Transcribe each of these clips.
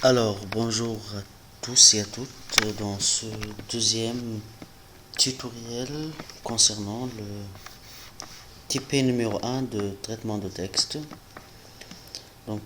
Alors, bonjour à tous et à toutes dans ce deuxième tutoriel concernant le type numéro 1 de traitement de texte. Donc,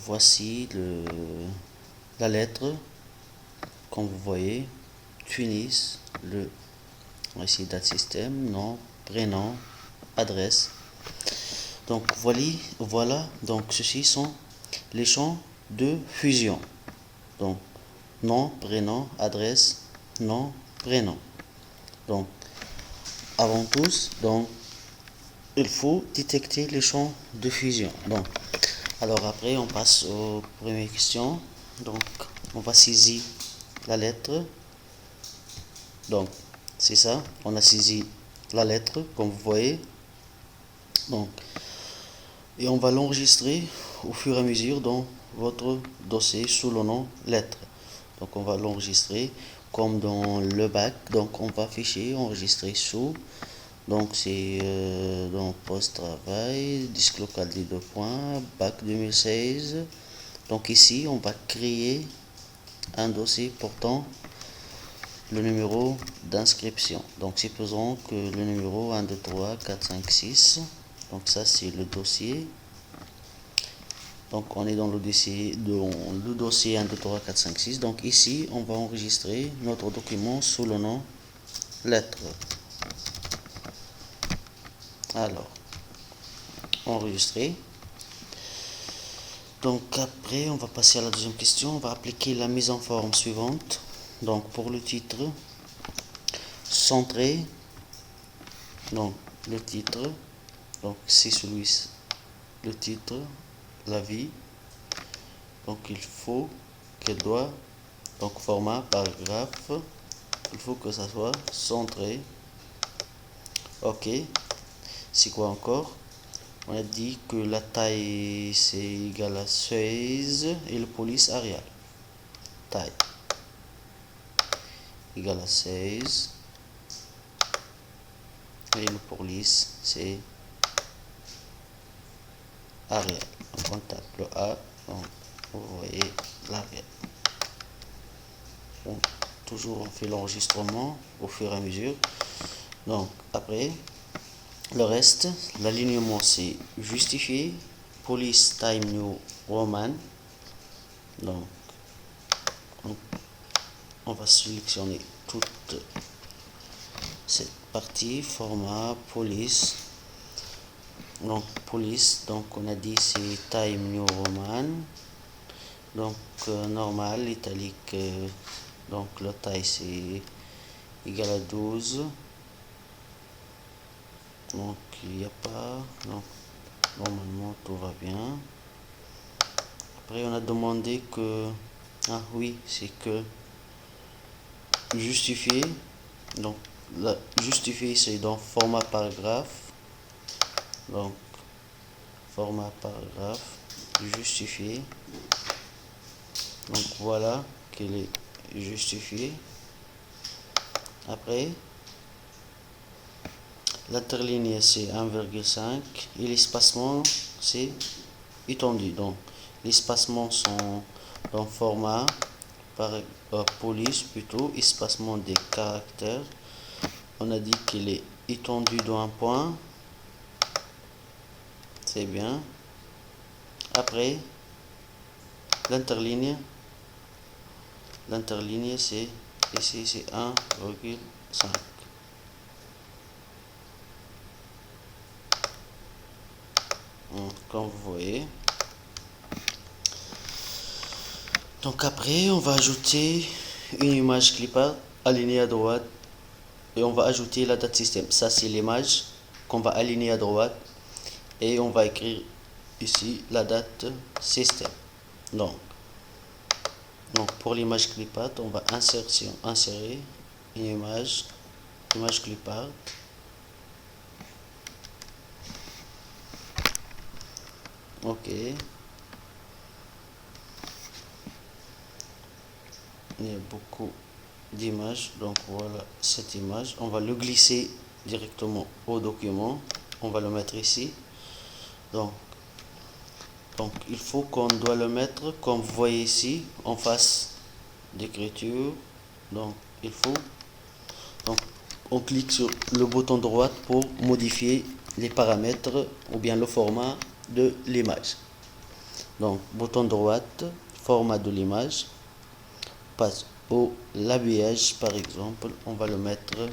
voici la lettre, comme vous voyez, Tunis, ici date système, nom, prénom, adresse. Donc, voilà, donc ceci sont les champs de fusion. Donc, nom, prénom, adresse, nom, prénom. Donc, avant tout, il faut détecter les champs de fusion. Donc, alors après, on passe aux premières questions. Donc, on va saisir la lettre. Donc, c'est ça, on a saisi la lettre, comme vous voyez. Donc, et on va l'enregistrer au fur et à mesure dans votre dossier sous le nom lettre. Donc on va l'enregistrer comme dans le bac. Donc on va afficher enregistrer sous. Donc c'est dans poste travail, disque local des 2 points, bac 2016. Donc ici on va créer un dossier portant le numéro d'inscription. Donc supposons que le numéro 1, 2, 3, 4, 5, 6. Donc ça c'est le dossier. Donc on est dans le dossier 1, 2, 3, 4, 5, 6. Donc ici, on va enregistrer notre document sous le nom lettre. Alors, enregistrer. Donc après, on va passer à la deuxième question. On va appliquer la mise en forme suivante. Donc pour le titre, centré. Donc le titre, donc c'est celui-ci. Le titre, la vie. Donc il faut qu'elle doit, donc format paragraphe. Il faut que ça soit centré. Ok. C'est quoi encore? On a dit que la taille c'est égal à 16 et le police Arial. Taille égale à 16 et le police c'est Arial. Donc on tape le A, donc vous voyez l'Arial. Bon, toujours on fait l'enregistrement au fur et à mesure. Donc après le reste, l'alignement c'est justifié, police time new roman. Donc on va sélectionner toute cette partie, format, police. Donc police, donc on a dit c'est time new roman. Donc normal, italique, donc la taille c'est égal à 12. Donc il n'y a pas, donc normalement tout va bien. Après on a demandé que, ah oui, c'est que justifier. Donc justifier c'est dans format paragraphe. Donc format paragraphe, justifier. Donc voilà qu'elle est justifiée. Après l'interligne c'est 1,5 et l'espacement c'est étendu. Donc les espacements sont dans format police plutôt, espacement des caractères. On a dit qu'il est étendu dans un point. C'est bien. Après l'interligne c'est ici c'est 1,5. Comme vous voyez. Donc après on va ajouter une image clipart alignée à droite et on va ajouter la date système. Ça c'est l'image qu'on va aligner à droite et on va écrire ici la date système. Donc pour l'image clipart, on va insérer une image clipart. Ok. Il y a beaucoup d'images, donc voilà cette image. On va le glisser directement au document. On va le mettre ici. Donc Donc il faut qu'on doit le mettre comme vous voyez ici en face d'écriture. Donc il faut, donc on clique sur le bouton droit pour modifier les paramètres ou bien le format de l'image. Donc bouton droit, format de l'image, passe au l'habillage par exemple, on va le mettre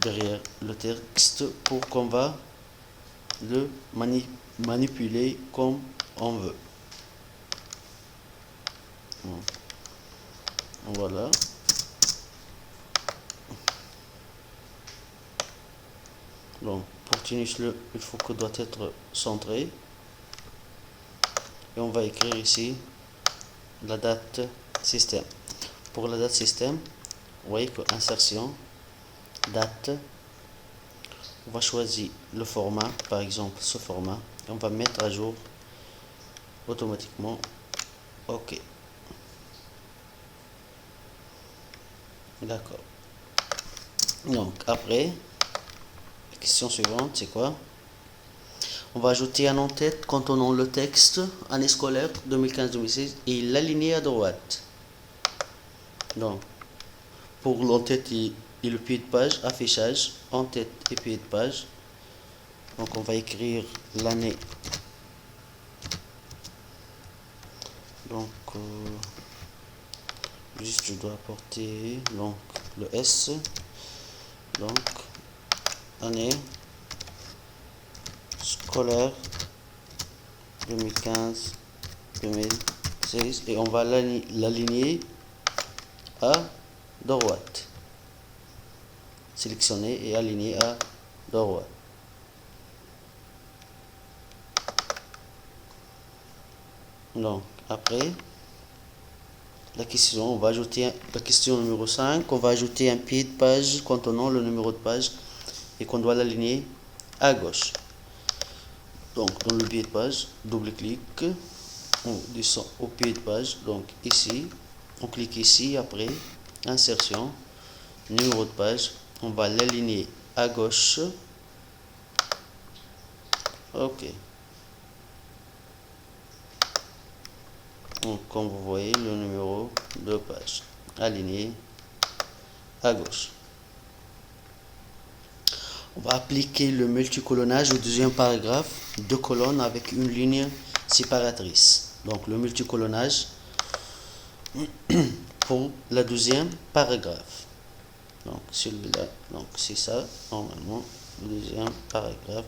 derrière le texte pour qu'on va le manipuler comme on veut. Voilà. Donc pour tenir il faut que doit être centré. Et on va écrire ici la date système. Pour la date système, vous voyez que insertion, date, on va choisir le format, par exemple ce format, et on va mettre à jour automatiquement. OK. D'accord. Donc après, la question suivante, c'est quoi? On va ajouter un en-tête contenant le texte année scolaire 2015-2016 et l'aligner à droite. Donc, pour l'en-tête et le pied de page, affichage, en-tête et pied de page. Donc, on va écrire l'année. Donc, juste je dois apporter donc le S. Donc, année scolaire 2015-2016 et on va l'aligner à droite. Sélectionner et aligner à droite. Donc, après, la question, on va ajouter la question numéro 5, on va ajouter un pied de page contenant le numéro de page et qu'on doit l'aligner à gauche. Donc, dans le pied de page, double-clic, on descend au pied de page, donc ici, on clique ici, après, insertion, numéro de page, on va l'aligner à gauche. OK. Donc, comme vous voyez, le numéro de page aligné à gauche. On va appliquer le multicolonnage au deuxième paragraphe, deux colonnes avec une ligne séparatrice. Donc, le multicolonnage pour la deuxième paragraphe. Donc, celui-là, donc c'est ça, normalement, le deuxième paragraphe.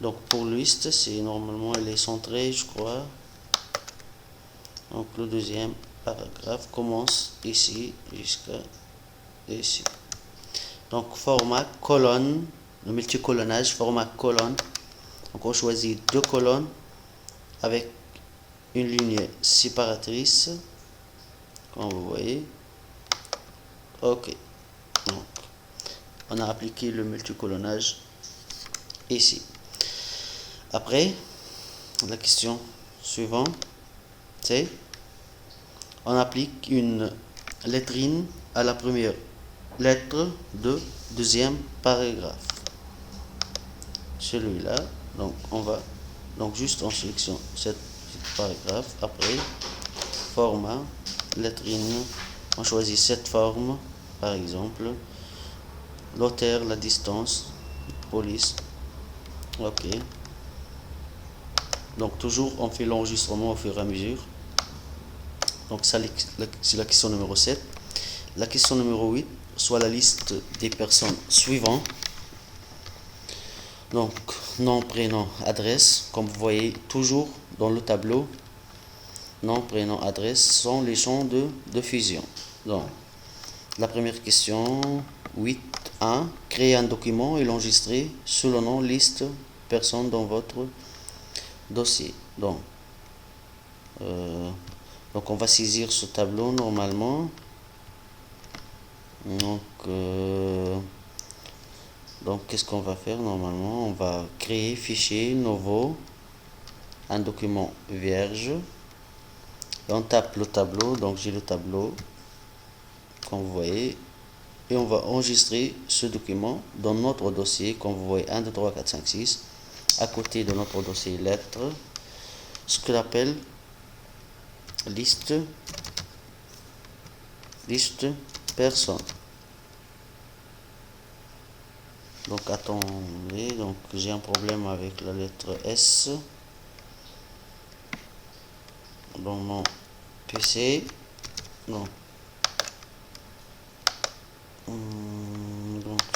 Donc, pour liste, c'est normalement, elle est centrée, je crois. Donc, le deuxième paragraphe commence ici jusqu'à ici. Donc, format colonne, le multicolonnage, format colonne. Donc, on choisit deux colonnes avec une ligne séparatrice, comme vous voyez. OK. Donc, on a appliqué le multicolonnage ici. Après, la question suivante, c'est on applique une lettrine à la première lettre de deuxième paragraphe. Celui-là, donc on va donc juste en sélection cette paragraphe. Après, format, lettrine, on choisit cette forme, par exemple, l'auteur, la distance, police. OK. Donc toujours on fait l'enregistrement au fur et à mesure. Donc ça c'est la question numéro 7. La question numéro 8, soit la liste des personnes suivantes. Donc nom, prénom, adresse, comme vous voyez toujours dans le tableau, nom, prénom, adresse sont les champs de fusion. Donc la première question, 8.1, créer un document et l'enregistrer sous le nom liste personnes dans votre dossier. Donc on va saisir ce tableau normalement. Donc qu'est-ce qu'on va faire normalement? On va créer fichier nouveau, un document vierge. Et on tape le tableau, donc j'ai le tableau, comme vous voyez. Et on va enregistrer ce document dans notre dossier, comme vous voyez, 1, 2, 3, 4, 5, 6. à côté de notre dossier lettres ce que l'appelle liste personne. Donc attendez, donc j'ai un problème avec la lettre S dans mon PC. Donc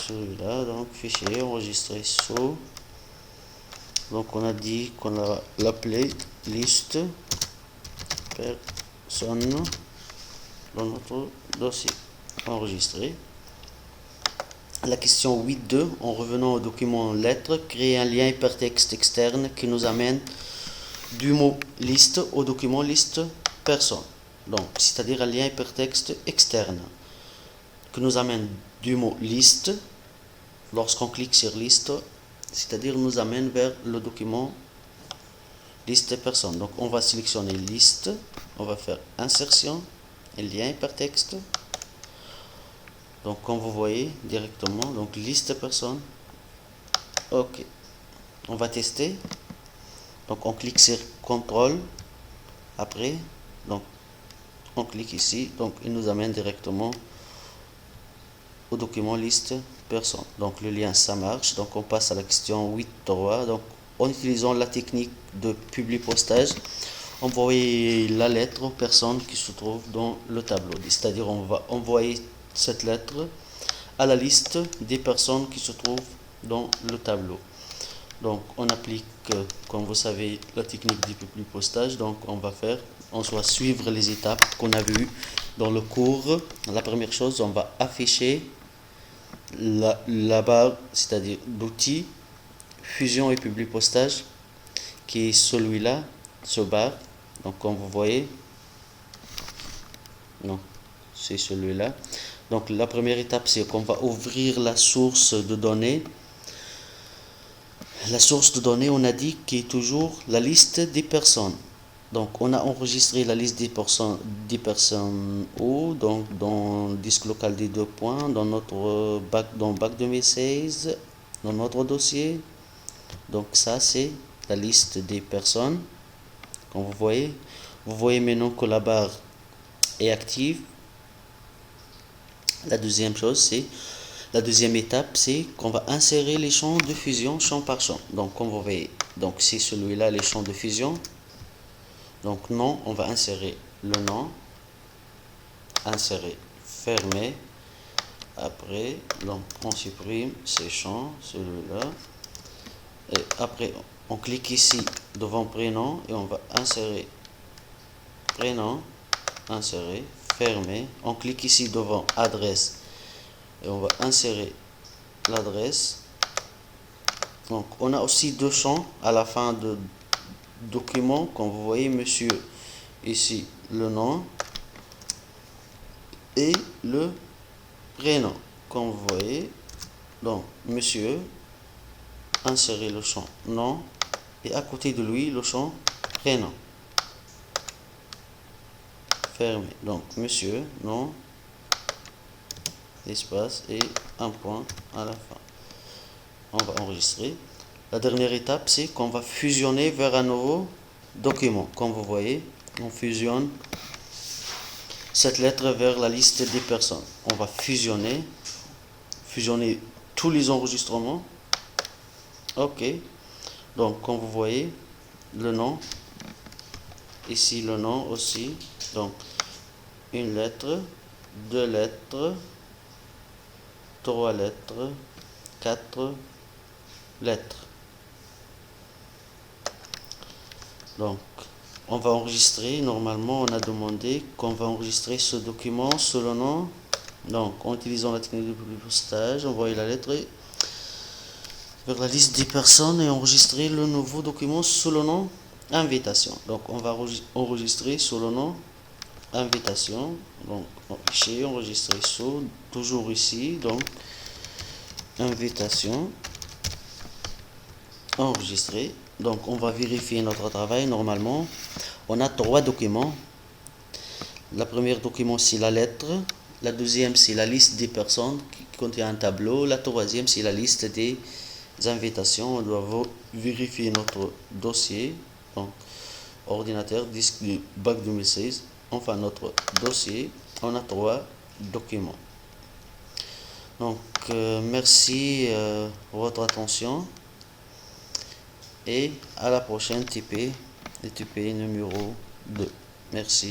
celui-là, donc fichier enregistré sous. Donc on a dit qu'on a l'appelé liste personne dans notre dossier enregistré. La question 8.2, en revenant au document lettres, créer un lien hypertexte externe qui nous amène du mot liste au document liste personne. Donc, c'est-à-dire un lien hypertexte externe qui nous amène du mot liste lorsqu'on clique sur liste, c'est-à-dire nous amène vers le document liste personne. Donc, on va sélectionner liste, on va faire insertion et lien hypertexte. Donc, comme vous voyez directement, donc liste personne. Ok. On va tester. Donc, on clique sur contrôle. Après, donc, on clique ici. Donc, il nous amène directement au document liste personne. Donc, le lien, ça marche. Donc, on passe à la question 8.3. Donc, en utilisant la technique de publi-postage, envoyer la lettre aux personnes qui se trouvent dans le tableau. C'est-à-dire, on va envoyer cette lettre à la liste des personnes qui se trouvent dans le tableau. Donc on applique, comme vous savez, la technique du publi-postage. Donc on va suivre les étapes qu'on a vues dans le cours. La première chose, on va afficher la barre, c'est-à-dire l'outil fusion et publi-postage, qui est celui-là, ce barre. Donc comme vous voyez, non, c'est celui-là. Donc la première étape, c'est qu'on va ouvrir la source de données. La source de données, on a dit qu'il est toujours la liste des personnes. Donc on a enregistré la liste des personnes où, donc dans le disque local des 2 points, dans notre bac 2016, dans notre dossier. Donc ça c'est la liste des personnes. Comme vous voyez maintenant que la barre est active. La deuxième étape, c'est qu'on va insérer les champs de fusion champ par champ. Donc, comme vous voyez, donc c'est celui-là, les champs de fusion. Donc, nom, on va insérer le nom, insérer, fermer. Après, donc, on supprime ces champs, celui-là. Et après, on clique ici devant prénom et on va insérer prénom, insérer, fermer. On clique ici devant adresse et on va insérer l'adresse. Donc on a aussi 2 champs à la fin de document, comme vous voyez, monsieur, ici le nom et le prénom, comme vous voyez. Donc monsieur, insérer le champ nom et à côté de lui le champ prénom, fermé. Donc monsieur, nom, espace et un point à la fin. On va enregistrer. La dernière étape, c'est qu'on va fusionner vers un nouveau document. Comme vous voyez, on fusionne cette lettre vers la liste des personnes. On va fusionner tous les enregistrements. Ok. Donc, comme vous voyez, le nom. Ici, le nom aussi. Donc, une lettre, 2 lettres, 3 lettres, 4 lettres. Donc, on va enregistrer. Normalement, on a demandé qu'on va enregistrer ce document sous le nom. Donc, en utilisant la technique de publi-postage, envoyer la lettre vers la liste des personnes et enregistrer le nouveau document sous le nom invitation. Donc, on va enregistrer sous le nom invitation. Donc, fichier enregistrer sous, toujours ici. Donc, invitation, enregistrer. Donc, on va vérifier notre travail. Normalement, on a 3 documents. La première document, c'est la lettre. La deuxième, c'est la liste des personnes qui contient un tableau. La troisième, c'est la liste des invitations, on doit vérifier notre dossier, donc ordinateur, disque du bac 2016, enfin notre dossier, on a 3 documents. Donc merci pour votre attention et à la prochaine TP, TP numéro 2. Merci.